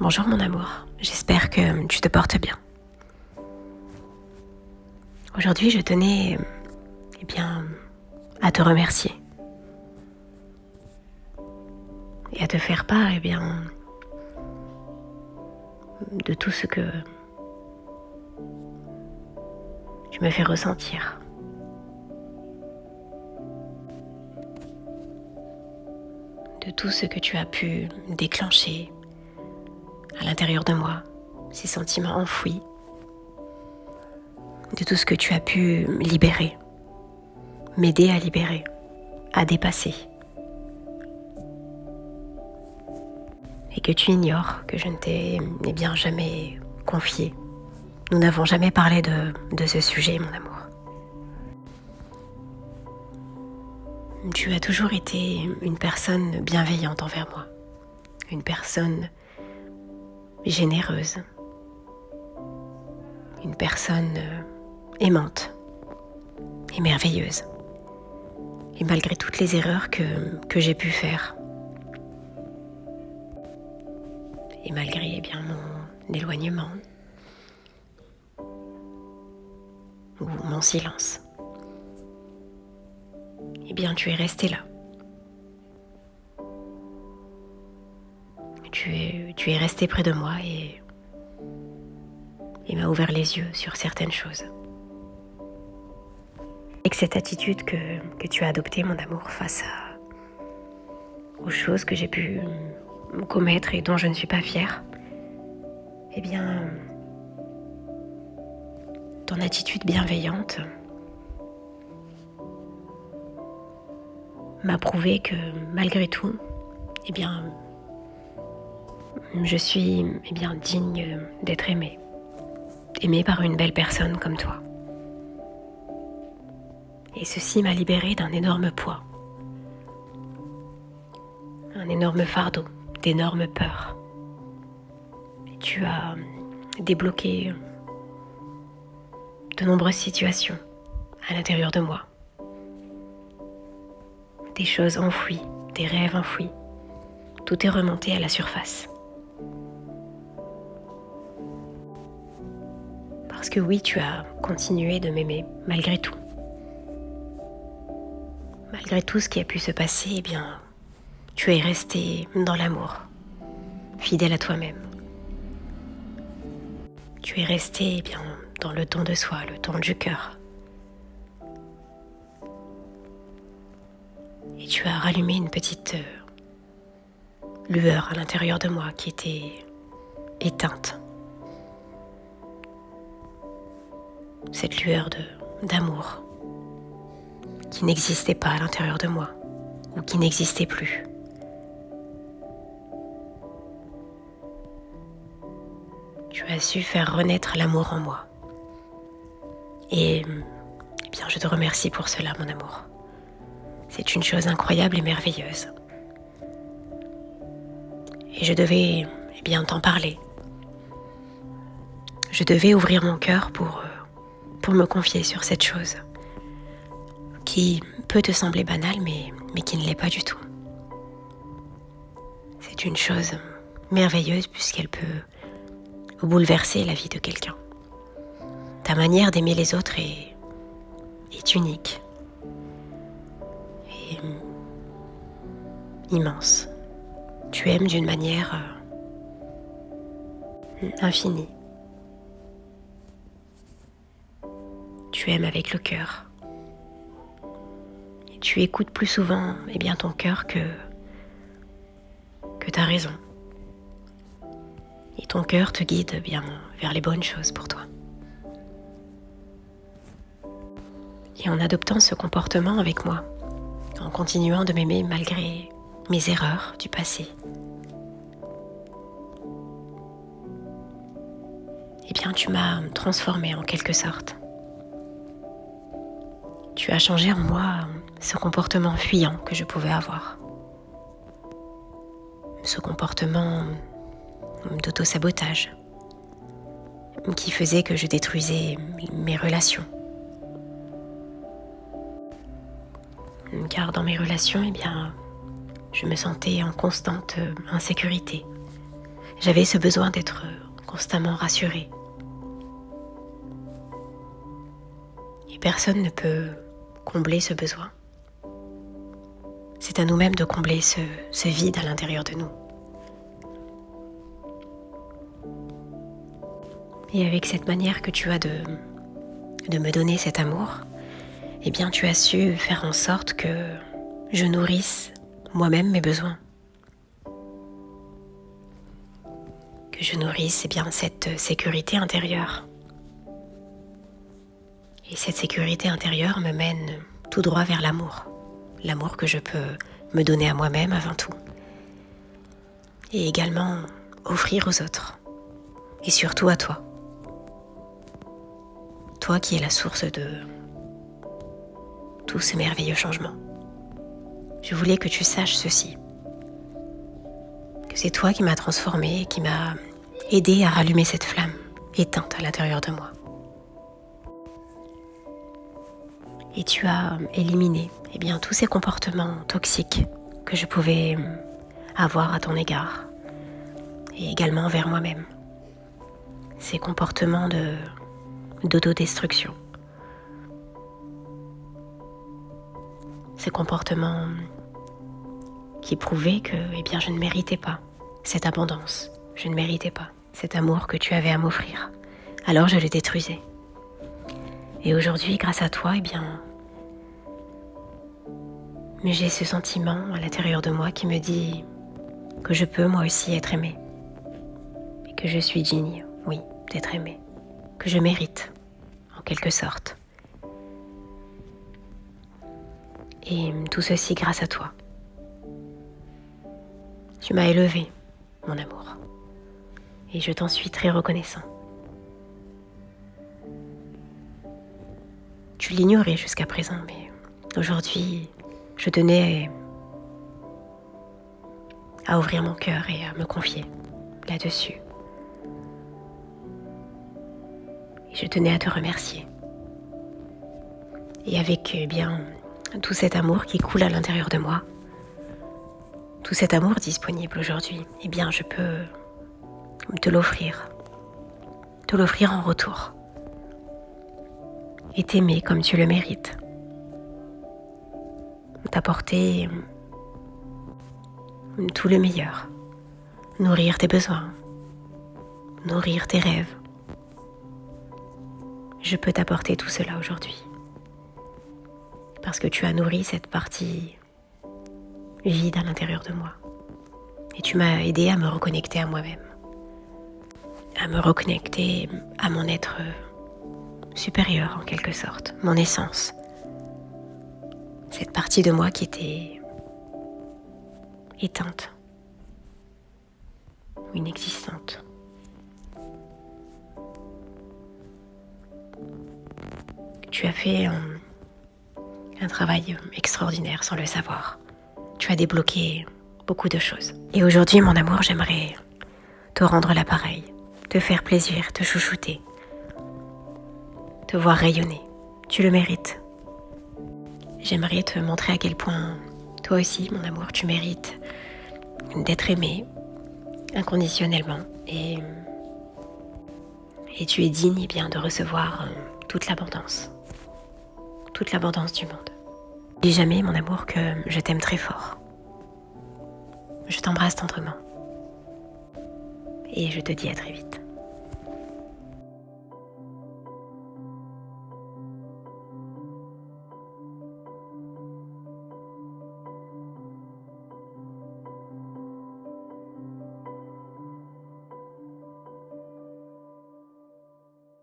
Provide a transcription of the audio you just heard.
Bonjour mon amour, j'espère que tu te portes bien. Aujourd'hui je tenais à te remercier et à te faire part de tout ce que tu me fais ressentir. De tout ce que tu as pu déclencher à l'intérieur de moi, ces sentiments enfouis, de tout ce que tu as pu libérer, m'aider à libérer, à dépasser. Et que tu ignores que je ne t'ai jamais confié. Nous n'avons jamais parlé de ce sujet, mon amour. Tu as toujours été une personne bienveillante envers moi, une personne généreuse, une personne aimante et merveilleuse. Et malgré toutes les erreurs que j'ai pu faire, et malgré mon éloignement ou mon silence, tu es resté là. Tu es resté près de moi et m'a ouvert les yeux sur certaines choses. Avec cette attitude que tu as adoptée, mon amour, face aux choses que j'ai pu commettre et dont je ne suis pas fière, ton attitude bienveillante m'a prouvé que malgré tout, je suis digne d'être aimée par une belle personne comme toi. Et ceci m'a libérée d'un énorme poids, un énorme fardeau, d'énormes peurs. Et tu as débloqué de nombreuses situations à l'intérieur de moi. Des choses enfouies, des rêves enfouis. Tout est remonté à la surface. Parce que oui, tu as continué de m'aimer malgré tout. Malgré tout ce qui a pu se passer, tu es resté dans l'amour, fidèle à toi-même. Tu es resté dans le don de soi, le don du cœur. Et tu as rallumé une petite lueur à l'intérieur de moi qui était éteinte. Cette lueur d'amour qui n'existait pas à l'intérieur de moi ou qui n'existait plus. Tu as su faire renaître l'amour en moi. Et je te remercie pour cela, mon amour. C'est une chose incroyable et merveilleuse. Et je devais t'en parler. Je devais ouvrir mon cœur pour me confier sur cette chose qui peut te sembler banale, mais qui ne l'est pas du tout. C'est une chose merveilleuse puisqu'elle peut bouleverser la vie de quelqu'un. Ta manière d'aimer les autres est unique et immense. Tu aimes d'une manière infinie. Tu aimes avec le cœur. Et tu écoutes plus souvent ton cœur que ta raison. Et ton cœur te guide vers les bonnes choses pour toi. Et en adoptant ce comportement avec moi, en continuant de m'aimer malgré mes erreurs du passé, tu m'as transformée en quelque sorte. Tu as changé en moi ce comportement fuyant que je pouvais avoir. Ce comportement d'auto-sabotage qui faisait que je détruisais mes relations. Car dans mes relations, je me sentais en constante insécurité. J'avais ce besoin d'être constamment rassurée. Et personne ne peut combler ce besoin. C'est à nous-mêmes de combler ce vide à l'intérieur de nous. Et avec cette manière que tu as de me donner cet amour, eh bien tu as su faire en sorte que je nourrisse moi-même mes besoins. Que je nourrisse cette sécurité intérieure. Et cette sécurité intérieure me mène tout droit vers l'amour. L'amour que je peux me donner à moi-même avant tout. Et également offrir aux autres. Et surtout à toi. Toi qui es la source de tous ces merveilleux changements. Je voulais que tu saches ceci. Que c'est toi qui m'as transformée et qui m'as aidé à rallumer cette flamme éteinte à l'intérieur de moi. Et tu as éliminé tous ces comportements toxiques que je pouvais avoir à ton égard et également envers moi-même. Ces comportements d'autodestruction. Ces comportements qui prouvaient que je ne méritais pas cette abondance. Je ne méritais pas cet amour que tu avais à m'offrir. Alors je le détruisais. Et aujourd'hui, grâce à toi, mais j'ai ce sentiment à l'intérieur de moi qui me dit que je peux moi aussi être aimée. Et que je suis digne, oui, d'être aimée. Que je mérite, en quelque sorte. Et tout ceci grâce à toi. Tu m'as élevé, mon amour. Et je t'en suis très reconnaissant. Tu l'ignorais jusqu'à présent, mais aujourd'hui, je tenais à ouvrir mon cœur et à me confier là-dessus. Et je tenais à te remercier. Et avec tout cet amour qui coule à l'intérieur de moi, tout cet amour disponible aujourd'hui, je peux te l'offrir en retour. Et t'aimer comme tu le mérites. T'apporter tout le meilleur. Nourrir tes besoins. Nourrir tes rêves. Je peux t'apporter tout cela aujourd'hui. Parce que tu as nourri cette partie vide à l'intérieur de moi. Et tu m'as aidé à me reconnecter à moi-même. À me reconnecter à mon être supérieur en quelque sorte, mon essence. Cette partie de moi qui était éteinte, inexistante. Tu as fait un travail extraordinaire sans le savoir. Tu as débloqué beaucoup de choses. Et aujourd'hui, mon amour, j'aimerais te rendre l'appareil, te faire plaisir, te chouchouter, te voir rayonner. Tu le mérites. J'aimerais te montrer à quel point, toi aussi, mon amour, tu mérites d'être aimé inconditionnellement. Et tu es digne de recevoir toute l'abondance du monde. N'oublie jamais, mon amour, que je t'aime très fort. Je t'embrasse tendrement. Et je te dis à très vite.